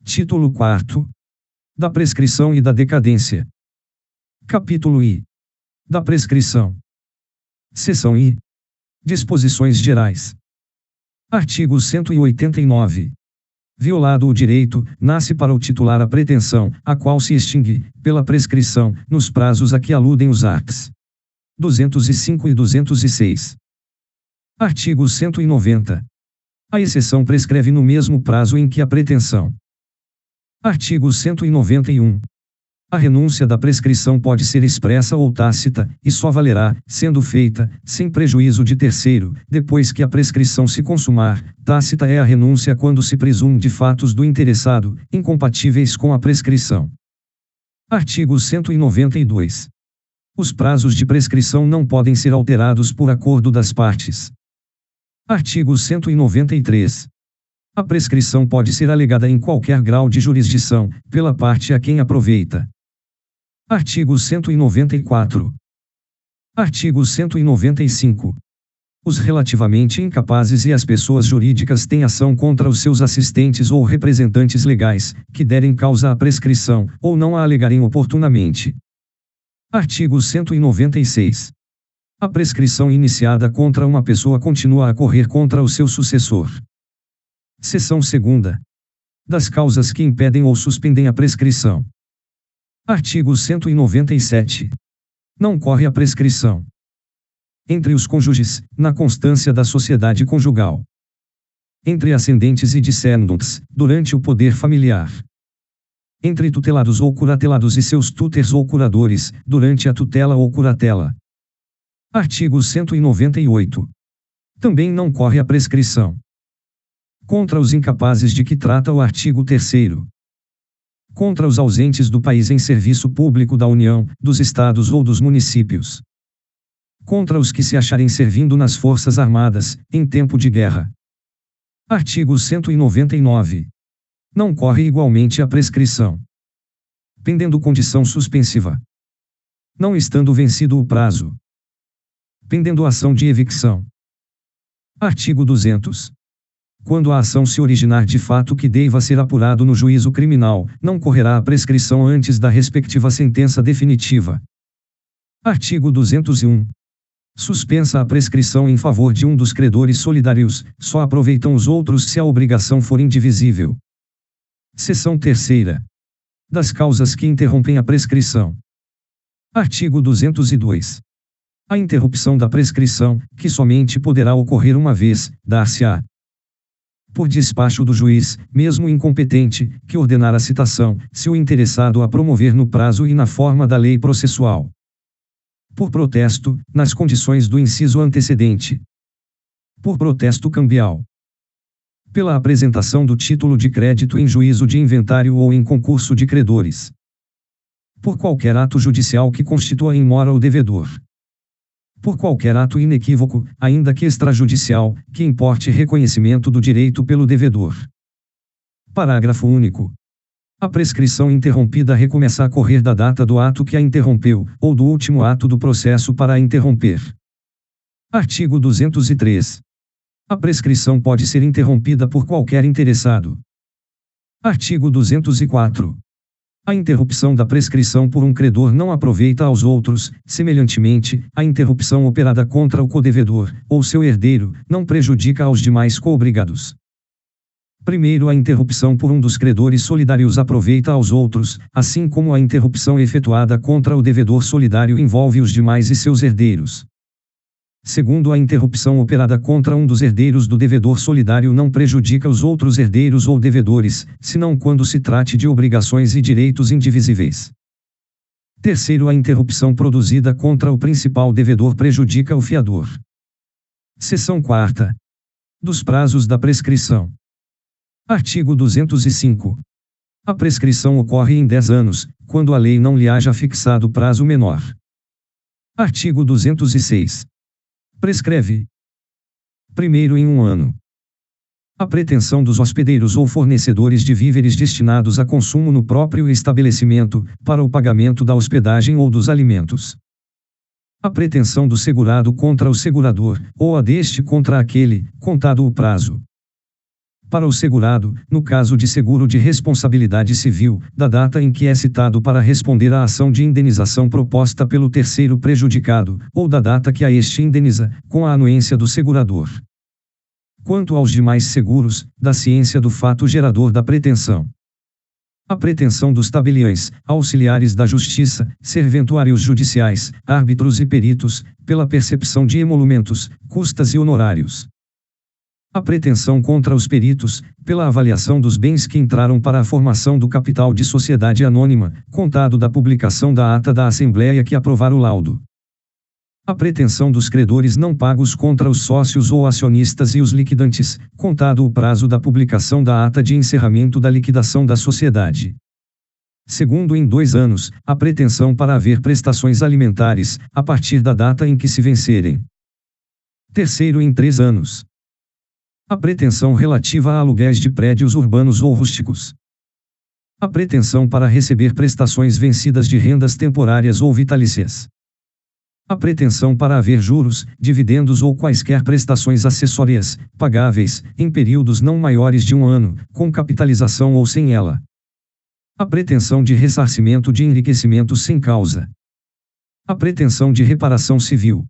Título 4. Da prescrição e da decadência. Capítulo I. Da prescrição. Seção I. Disposições gerais. Artigo 189. Violado o direito, nasce para o titular a pretensão, a qual se extingue, pela prescrição, nos prazos a que aludem os arts. 205 e 206. Artigo 190. A exceção prescreve no mesmo prazo em que a pretensão. Artigo 191. A renúncia da prescrição pode ser expressa ou tácita, e só valerá, sendo feita, sem prejuízo de terceiro, depois que a prescrição se consumar. Tácita é a renúncia quando se presume de fatos do interessado, incompatíveis com a prescrição. Artigo 192. Os prazos de prescrição não podem ser alterados por acordo das partes. Artigo 193. A prescrição pode ser alegada em qualquer grau de jurisdição, pela parte a quem aproveita. Artigo 194. Artigo 195. Os relativamente incapazes e as pessoas jurídicas têm ação contra os seus assistentes ou representantes legais, que derem causa à prescrição, ou não a alegarem oportunamente. Artigo 196. A prescrição iniciada contra uma pessoa continua a correr contra o seu sucessor. Seção 2ª. Das causas que impedem ou suspendem a prescrição. Artigo 197. Não corre a prescrição entre os cônjuges, na constância da sociedade conjugal, entre ascendentes e descendentes, durante o poder familiar, entre tutelados ou curatelados e seus tutores ou curadores, durante a tutela ou curatela. Artigo 198. Também não corre a prescrição contra os incapazes de que trata o artigo 3º. Contra os ausentes do país em serviço público da União, dos Estados ou dos municípios. Contra os que se acharem servindo nas Forças Armadas, em tempo de guerra. Artigo 199. Não corre igualmente a prescrição, pendendo condição suspensiva, não estando vencido o prazo, pendendo ação de evicção. Artigo 200. Quando a ação se originar de fato que deva ser apurado no juízo criminal, não correrá a prescrição antes da respectiva sentença definitiva. Artigo 201. Suspensa a prescrição em favor de um dos credores solidários, só aproveitam os outros se a obrigação for indivisível. Seção 3ª. Das causas que interrompem a prescrição. Artigo 202. A interrupção da prescrição, que somente poderá ocorrer uma vez, dar-se-á por despacho do juiz, mesmo incompetente, que ordenar a citação, se o interessado a promover no prazo e na forma da lei processual. Por protesto, nas condições do inciso antecedente. Por protesto cambial. Pela apresentação do título de crédito em juízo de inventário ou em concurso de credores. Por qualquer ato judicial que constitua em mora o devedor. Por qualquer ato inequívoco, ainda que extrajudicial, que importe reconhecimento do direito pelo devedor. Parágrafo único. A prescrição interrompida recomeça a correr da data do ato que a interrompeu, ou do último ato do processo para a interromper. Artigo 203. A prescrição pode ser interrompida por qualquer interessado. Artigo 204. A interrupção da prescrição por um credor não aproveita aos outros, semelhantemente, a interrupção operada contra o codevedor, ou seu herdeiro, não prejudica aos demais coobrigados. Primeiro, a interrupção por um dos credores solidários aproveita aos outros, assim como a interrupção efetuada contra o devedor solidário envolve os demais e seus herdeiros. Segundo, a interrupção operada contra um dos herdeiros do devedor solidário não prejudica os outros herdeiros ou devedores, senão quando se trate de obrigações e direitos indivisíveis. Terceiro, a interrupção produzida contra o principal devedor prejudica o fiador. Seção 4ª. Dos prazos da prescrição. Artigo 205. A prescrição ocorre em 10 anos, quando a lei não lhe haja fixado prazo menor. Artigo 206. Prescreve. Primeiro, em 1 ano. A pretensão dos hospedeiros ou fornecedores de víveres destinados a consumo no próprio estabelecimento, para o pagamento da hospedagem ou dos alimentos. A pretensão do segurado contra o segurador, ou a deste contra aquele, contado o prazo. Para o segurado, no caso de seguro de responsabilidade civil, da data em que é citado para responder à ação de indenização proposta pelo terceiro prejudicado, ou da data que a este indeniza, com a anuência do segurador. Quanto aos demais seguros, da ciência do fato gerador da pretensão. A pretensão dos tabeliães, auxiliares da justiça, serventuários judiciais, árbitros e peritos, pela percepção de emolumentos, custas e honorários. A pretensão contra os peritos, pela avaliação dos bens que entraram para a formação do capital de sociedade anônima, contado da publicação da ata da Assembleia que aprovar o laudo. A pretensão dos credores não pagos contra os sócios ou acionistas e os liquidantes, contado o prazo da publicação da ata de encerramento da liquidação da sociedade. Segundo, em 2 anos, a pretensão para haver prestações alimentares, a partir da data em que se vencerem. Terceiro, em 3 anos. A pretensão relativa a aluguéis de prédios urbanos ou rústicos. A pretensão para receber prestações vencidas de rendas temporárias ou vitalícias. A pretensão para haver juros, dividendos ou quaisquer prestações acessórias, pagáveis, em períodos não maiores de 1 ano, com capitalização ou sem ela. A pretensão de ressarcimento de enriquecimento sem causa. A pretensão de reparação civil.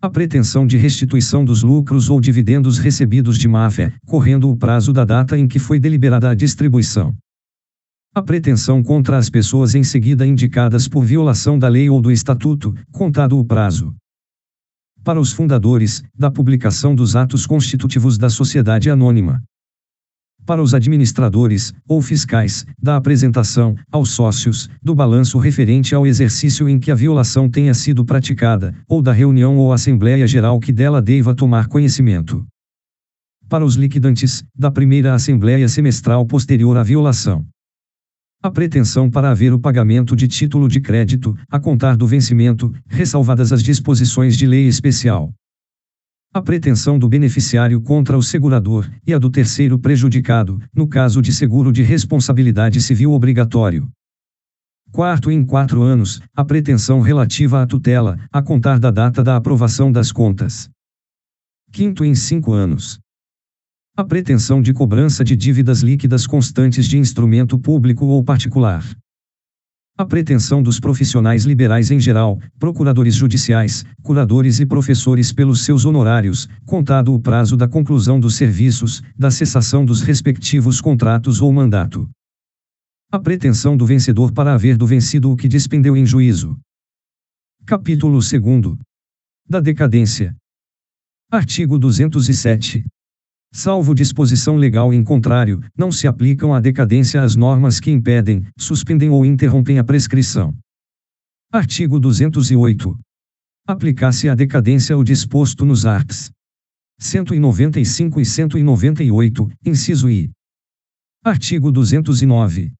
A pretensão de restituição dos lucros ou dividendos recebidos de má-fé, correndo o prazo da data em que foi deliberada a distribuição. A pretensão contra as pessoas em seguida indicadas por violação da lei ou do estatuto, contado o prazo. Para os fundadores, da publicação dos atos constitutivos da sociedade anônima. Para os administradores, ou fiscais, da apresentação, aos sócios, do balanço referente ao exercício em que a violação tenha sido praticada, ou da reunião ou assembleia geral que dela deva tomar conhecimento. Para os liquidantes, da primeira assembleia semestral posterior à violação. A pretensão para haver o pagamento de título de crédito, a contar do vencimento, ressalvadas as disposições de lei especial. A pretensão do beneficiário contra o segurador, e a do terceiro prejudicado, no caso de seguro de responsabilidade civil obrigatório. Quarto, em 4 anos, a pretensão relativa à tutela, a contar da data da aprovação das contas. Quinto, em 5 anos. A pretensão de cobrança de dívidas líquidas constantes de instrumento público ou particular. A pretensão dos profissionais liberais em geral, procuradores judiciais, curadores e professores pelos seus honorários, contado o prazo da conclusão dos serviços, da cessação dos respectivos contratos ou mandato. A pretensão do vencedor para haver do vencido o que despendeu em juízo. Capítulo 2. Da decadência. Artigo 207. Salvo disposição legal em contrário, não se aplicam à decadência as normas que impedem, suspendem ou interrompem a prescrição. Artigo 208. Aplicar-se à decadência o disposto nos arts. 195 e 198, inciso I. Artigo 209.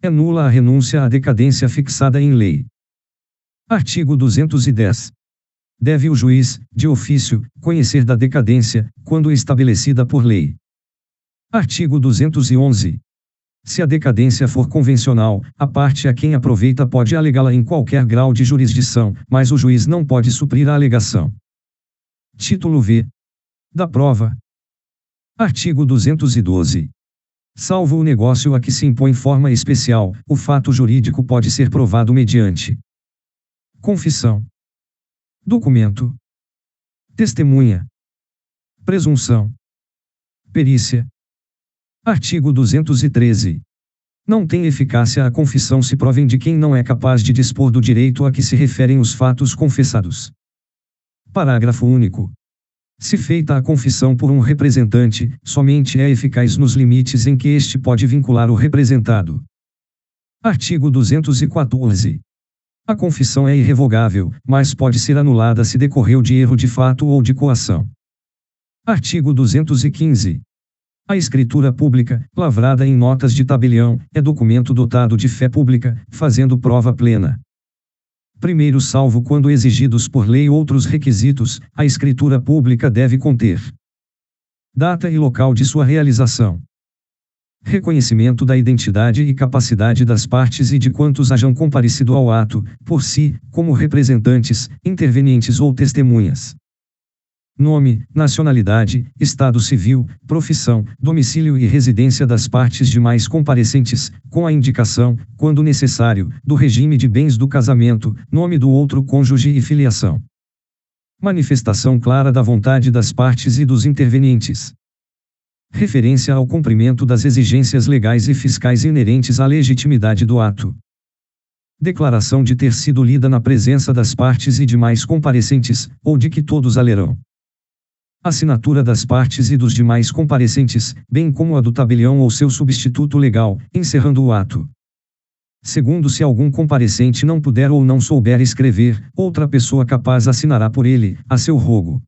É nula a renúncia à decadência fixada em lei. Artigo 210. Deve o juiz, de ofício, conhecer da decadência, quando estabelecida por lei. Artigo 211. Se a decadência for convencional, a parte a quem aproveita pode alegá-la em qualquer grau de jurisdição, mas o juiz não pode suprir a alegação. Título V. Da prova. Artigo 212. Salvo o negócio a que se impõe forma especial, o fato jurídico pode ser provado mediante confissão, documento, testemunha, presunção, perícia. Artigo 213. Não tem eficácia a confissão se provém de quem não é capaz de dispor do direito a que se referem os fatos confessados. Parágrafo único. Se feita a confissão por um representante, somente é eficaz nos limites em que este pode vincular o representado. Artigo 214. A confissão é irrevogável, mas pode ser anulada se decorreu de erro de fato ou de coação. Artigo 215. A escritura pública, lavrada em notas de tabelião, é documento dotado de fé pública, fazendo prova plena. Primeiro, salvo quando exigidos por lei outros requisitos, a escritura pública deve conter data e local de sua realização, reconhecimento da identidade e capacidade das partes e de quantos hajam comparecido ao ato, por si, como representantes, intervenientes ou testemunhas. nome, nacionalidade, estado civil, profissão, domicílio e residência das partes demais comparecentes, com a indicação, quando necessário, do regime de bens do casamento, nome do outro cônjuge e filiação. Manifestação clara da vontade das partes e dos intervenientes. Referência ao cumprimento das exigências legais e fiscais inerentes à legitimidade do ato. Declaração de ter sido lida na presença das partes e demais comparecentes, ou de que todos a lerão. Assinatura das partes e dos demais comparecentes, bem como a do tabelião ou seu substituto legal, encerrando o ato. Segundo, se algum comparecente não puder ou não souber escrever, outra pessoa capaz assinará por ele, a seu rogo.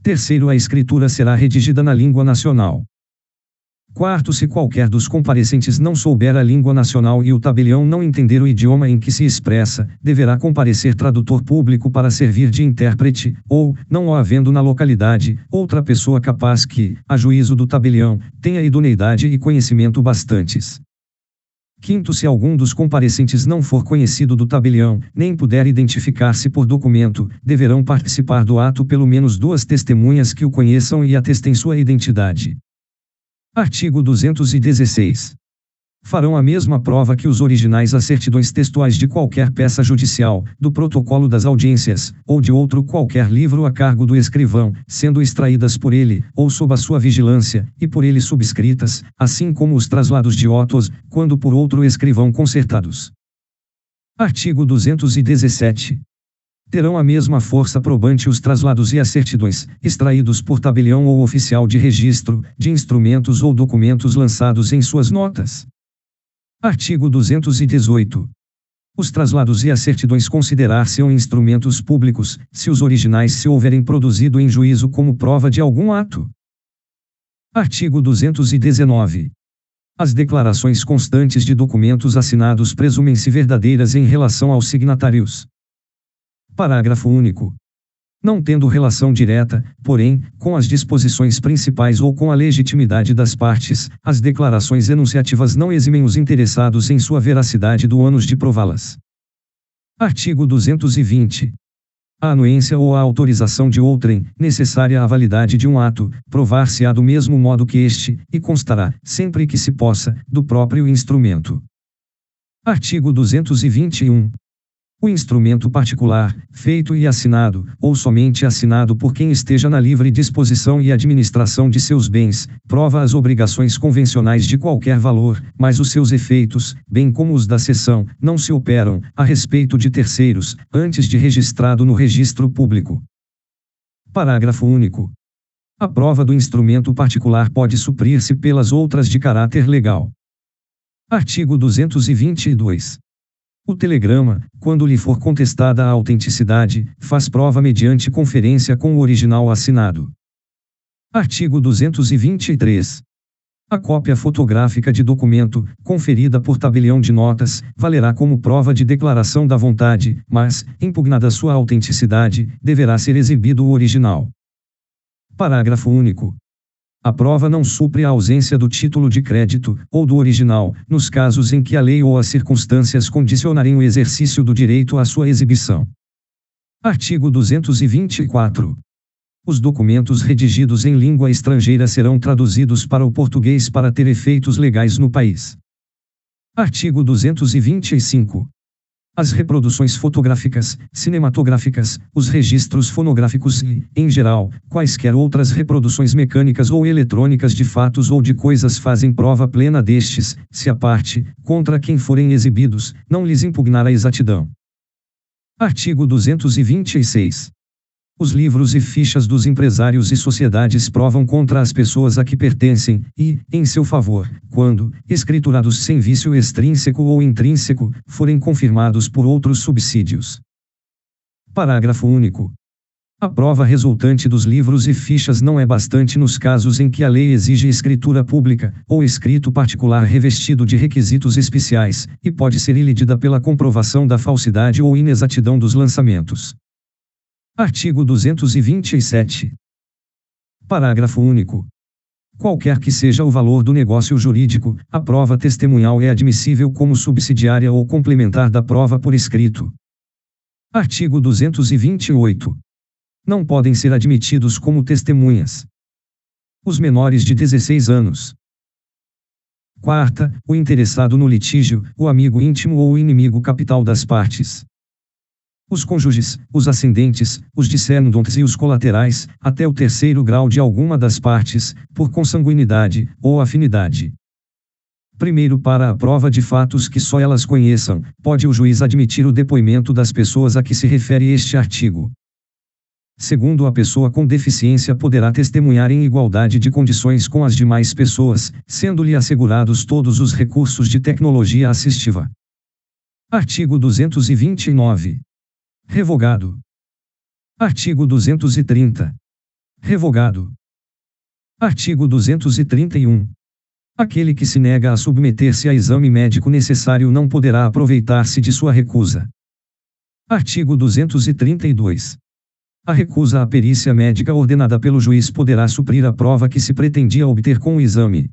Terceiro, a escritura será redigida na língua nacional. Quarto, se qualquer dos comparecentes não souber a língua nacional e o tabelião não entender o idioma em que se expressa, deverá comparecer tradutor público para servir de intérprete, ou, não o havendo na localidade, outra pessoa capaz que, a juízo do tabelião, tenha idoneidade e conhecimento bastantes. Quinto, se algum dos comparecentes não for conhecido do tabelião, nem puder identificar-se por documento, deverão participar do ato pelo menos 2 testemunhas que o conheçam e atestem sua identidade. Artigo 216. Farão a mesma prova que os originais as certidões textuais de qualquer peça judicial, do protocolo das audiências, ou de outro qualquer livro a cargo do escrivão, sendo extraídas por ele, ou sob a sua vigilância, e por ele subscritas, assim como os traslados de autos, quando por outro escrivão concertados. Artigo 217. Terão a mesma força probante os traslados e as certidões, extraídos por tabelião ou oficial de registro, de instrumentos ou documentos lançados em suas notas. Artigo 218. Os traslados e as certidões considerar-se-ão instrumentos públicos, se os originais se houverem produzido em juízo como prova de algum ato. Artigo 219. As declarações constantes de documentos assinados presumem-se verdadeiras em relação aos signatários. Parágrafo único. Não tendo relação direta, porém, com as disposições principais ou com a legitimidade das partes, as declarações enunciativas não eximem os interessados em sua veracidade do ônus de prová-las. Artigo 220. A anuência ou a autorização de outrem, necessária à validade de um ato, provar-se-á do mesmo modo que este, e constará, sempre que se possa, do próprio instrumento. Artigo 221. O instrumento particular, feito e assinado, ou somente assinado por quem esteja na livre disposição e administração de seus bens, prova as obrigações convencionais de qualquer valor, mas os seus efeitos, bem como os da cessão, não se operam, a respeito de terceiros, antes de registrado no registro público. Parágrafo único. A prova do instrumento particular pode suprir-se pelas outras de caráter legal. Artigo 222. O telegrama, quando lhe for contestada a autenticidade, faz prova mediante conferência com o original assinado. Artigo 223. A cópia fotográfica de documento, conferida por tabelião de notas, valerá como prova de declaração da vontade, mas, impugnada sua autenticidade, deverá ser exibido o original. Parágrafo único. A prova não supre a ausência do título de crédito, ou do original, nos casos em que a lei ou as circunstâncias condicionarem o exercício do direito à sua exibição. Artigo 224. Os documentos redigidos em língua estrangeira serão traduzidos para o português para ter efeitos legais no país. Artigo 225. As reproduções fotográficas, cinematográficas, os registros fonográficos e, em geral, quaisquer outras reproduções mecânicas ou eletrônicas de fatos ou de coisas fazem prova plena destes, se a parte, contra quem forem exibidos, não lhes impugnar a exatidão. Artigo 226. Os livros e fichas dos empresários e sociedades provam contra as pessoas a que pertencem, e, em seu favor, quando, escriturados sem vício extrínseco ou intrínseco, forem confirmados por outros subsídios. Parágrafo único. A prova resultante dos livros e fichas não é bastante nos casos em que a lei exige escritura pública, ou escrito particular revestido de requisitos especiais, e pode ser ilidida pela comprovação da falsidade ou inexatidão dos lançamentos. Artigo 227. Parágrafo único. Qualquer que seja o valor do negócio jurídico, a prova testemunhal é admissível como subsidiária ou complementar da prova por escrito. Artigo 228. Não podem ser admitidos como testemunhas os menores de 16 anos. Quarta, o interessado no litígio, o amigo íntimo ou o inimigo capital das partes. Os cônjuges, os ascendentes, os descendentes e os colaterais, até o terceiro grau de alguma das partes, por consanguinidade ou afinidade. Primeiro, para a prova de fatos que só elas conheçam, pode o juiz admitir o depoimento das pessoas a que se refere este artigo. Segundo, a pessoa com deficiência poderá testemunhar em igualdade de condições com as demais pessoas, sendo-lhe assegurados todos os recursos de tecnologia assistiva. Artigo 229. Revogado. Artigo 230. Revogado. Artigo 231. Aquele que se nega a submeter-se a exame médico necessário não poderá aproveitar-se de sua recusa. Artigo 232. A recusa à perícia médica ordenada pelo juiz poderá suprir a prova que se pretendia obter com o exame.